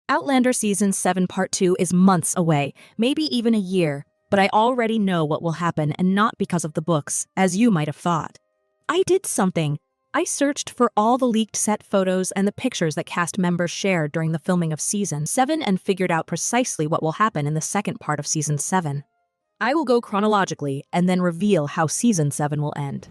Outlander Season 7 Part 2 is months away, maybe even a year, but I already know what will happen, and not because of the books, as you might have thought. I did something. I searched for all the leaked set photos and the pictures that cast members shared during the filming of Season 7 and figured out precisely what will happen in the second part of Season 7. I will go chronologically and then reveal how Season 7 will end.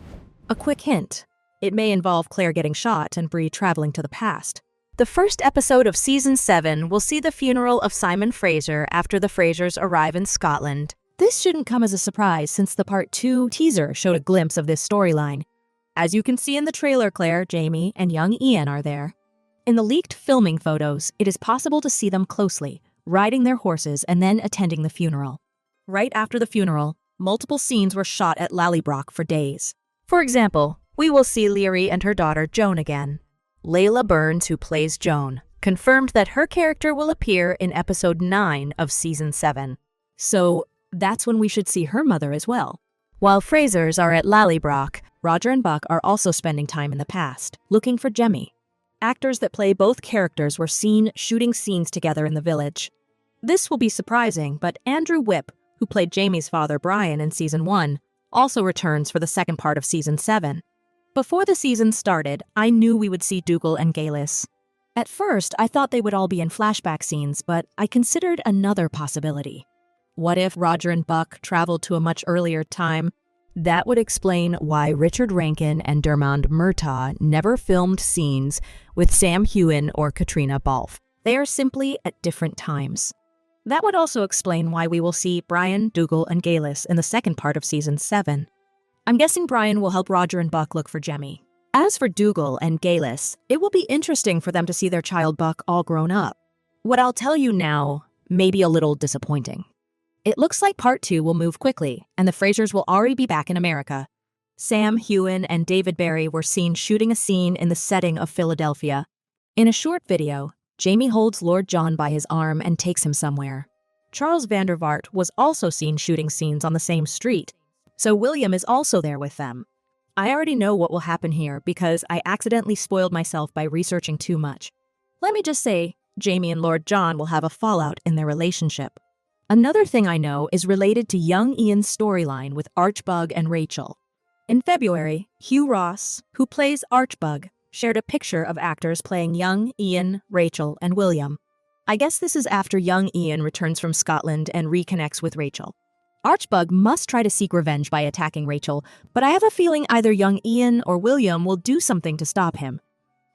A quick hint. It may involve Claire getting shot and Bree traveling to the past. The first episode of Season 7 will see the funeral of Simon Fraser after the Frasers arrive in Scotland. This shouldn't come as a surprise since the Part 2 teaser showed a glimpse of this storyline. As you can see in the trailer, Claire, Jamie, and young Ian are there. In the leaked filming photos, it is possible to see them closely, riding their horses and then attending the funeral. Right after the funeral, multiple scenes were shot at Lallybroch for days. For example, we will see Leary and her daughter Joan again. Layla Burns, who plays Joan, confirmed that her character will appear in episode 9 of Season 7. So that's when we should see her mother as well. While Frasers are at Lallybroch, Roger and Buck are also spending time in the past, looking for Jemmy. Actors that play both characters were seen shooting scenes together in the village. This will be surprising, but Andrew Whipp, who played Jamie's father Brian in Season 1, also returns for the second part of Season 7. Before the season started, I knew we would see Dougal and Galis. At first, I thought they would all be in flashback scenes, but I considered another possibility. What if Roger and Buck traveled to a much earlier time? That would explain why Richard Rankin and Dermot Murtaugh never filmed scenes with Sam Heughan or Katrina Balfe. They are simply at different times. That would also explain why we will see Brian, Dougal, and Galis in the second part of Season 7. I'm guessing Brian will help Roger and Buck look for Jemmy. As for Dougal and Galis, it will be interesting for them to see their child Buck all grown up. What I'll tell you now may be a little disappointing. It looks like Part 2 will move quickly, and the Frasers will already be back in America. Sam Heughan and David Barry were seen shooting a scene in the setting of Philadelphia. In a short video, Jamie holds Lord John by his arm and takes him somewhere. Charles Vandervaart was also seen shooting scenes on the same street, so William is also there with them. I already know what will happen here because I accidentally spoiled myself by researching too much. Let me just say, Jamie and Lord John will have a fallout in their relationship. Another thing I know is related to young Ian's storyline with Archbug and Rachel. In February, Hugh Ross, who plays Archbug, shared a picture of actors playing young Ian, Rachel, and William. I guess this is after young Ian returns from Scotland and reconnects with Rachel. Archbug must try to seek revenge by attacking Rachel, but I have a feeling either young Ian or William will do something to stop him.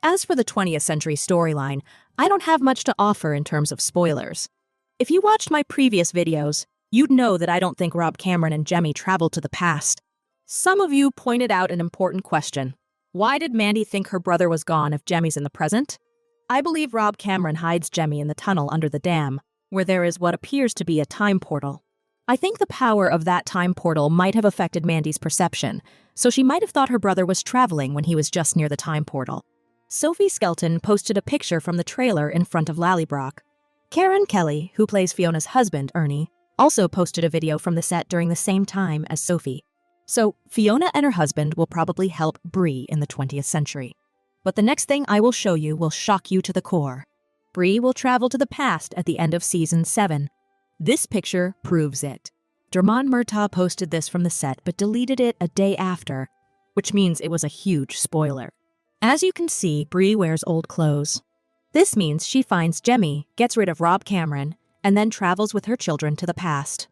As for the 20th century storyline, I don't have much to offer in terms of spoilers. If you watched my previous videos, you'd know that I don't think Rob Cameron and Jemmy traveled to the past. Some of you pointed out an important question. Why did Mandy think her brother was gone if Jemmy's in the present? I believe Rob Cameron hides Jemmy in the tunnel under the dam, where there is what appears to be a time portal. I think the power of that time portal might have affected Mandy's perception, so she might have thought her brother was traveling when he was just near the time portal. Sophie Skelton posted a picture from the trailer in front of Lallybroch. Karen Kelly, who plays Fiona's husband, Ernie, also posted a video from the set during the same time as Sophie. So Fiona and her husband will probably help Bree in the 20th century. But the next thing I will show you will shock you to the core. Bree will travel to the past at the end of Season 7. This picture proves it. Dermot Murtaugh posted this from the set but deleted it a day after, which means it was a huge spoiler. As you can see, Bree wears old clothes. This means she finds Jemmy, gets rid of Rob Cameron, and then travels with her children to the past.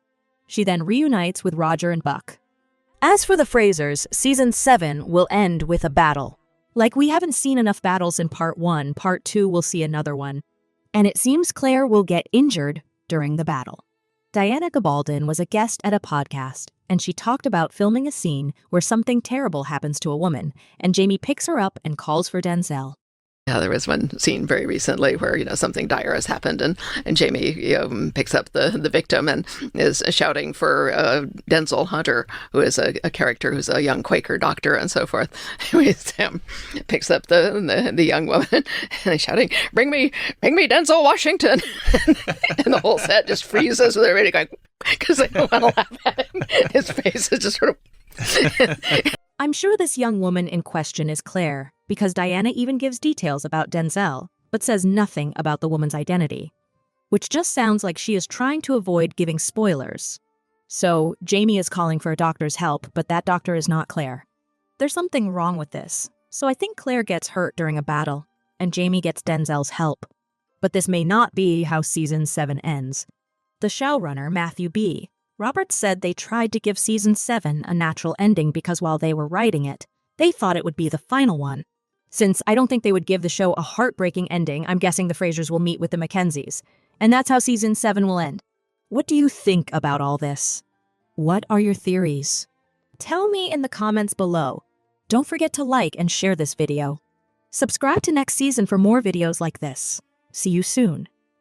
She then reunites with Roger and Buck. As for the Frasers, Season 7 will end with a battle. Like we haven't seen enough battles in Part 1, Part 2 will see another one. And it seems Claire will get injured during the battle. Diana Gabaldon was a guest at a podcast, and she talked about filming a scene where something terrible happens to a woman, and Jamie picks her up and calls for Denzel. Yeah, there was one scene very recently where, something dire has happened and Jamie picks up the victim and is shouting for Denzel Hunter, who is a character who's a young Quaker doctor and so forth. Sam picks up the young woman and he's shouting, bring me Denzel Washington. And the whole set just freezes with everybody going, because they don't want to laugh at him. His face is just sort of... I'm sure this young woman in question is Claire, because Diana even gives details about Denzel, but says nothing about the woman's identity. which just sounds like she is trying to avoid giving spoilers. So, Jamie is calling for a doctor's help, but that doctor is not Claire. There's something wrong with this, so I think Claire gets hurt during a battle, and Jamie gets Denzel's help. But this may not be how Season 7 ends. The showrunner, Matthew B. Roberts, said they tried to give Season 7 a natural ending because while they were writing it, they thought it would be the final one. Since I don't think they would give the show a heartbreaking ending, I'm guessing the Frasers will meet with the Mackenzies. And that's how Season 7 will end. What do you think about all this? What are your theories? Tell me in the comments below. Don't forget to like and share this video. Subscribe to next season for more videos like this. See you soon.